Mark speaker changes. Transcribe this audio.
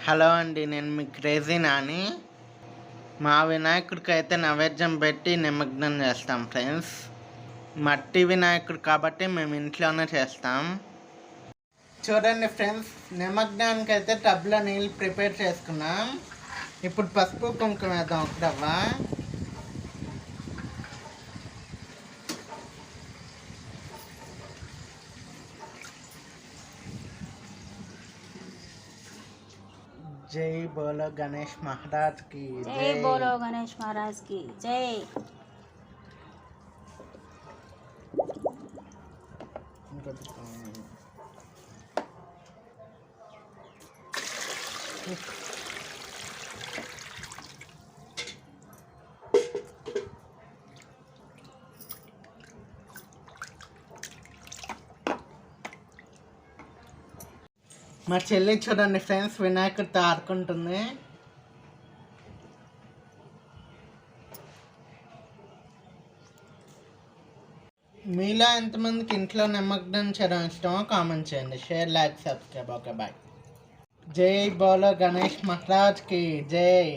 Speaker 1: Hello అండి, నేను మీ crazy Nani. మా వినాయకుడికి అయితే నైవేద్యం పెట్టి నిమగ్నం చేస్తాం ఫ్రెండ్స్. మట్టి వినాయకుడు కాబట్టి మేము ఇంట్లోనే చేస్తాం. చూడండి ఫ్రెండ్స్, నిమగ్నానికి అయితే టబ్లో నీళ్ళు ప్రిపేర్ చేసుకున్నాం. ఇప్పుడు పసుపు కుంకుమ వేద్దాం ఒకటవ్వ. జై బోలో గణేష్ మహారాజ్ కి
Speaker 2: జై బోలో గణేష్ మహారాజ్ కి జై.
Speaker 1: మా చెల్లి చూడండి ఫ్రెండ్స్, వినాయకుడితో ఆడుకుంటుంది. మీలో ఎంతమందికి ఇంట్లో నిమగ్నం చేయడం ఇష్టమో కామెంట్ చేయండి. Share, like, subscribe. Okay bye. జై బోలో గణేష్ మహారాజ్ కి జై.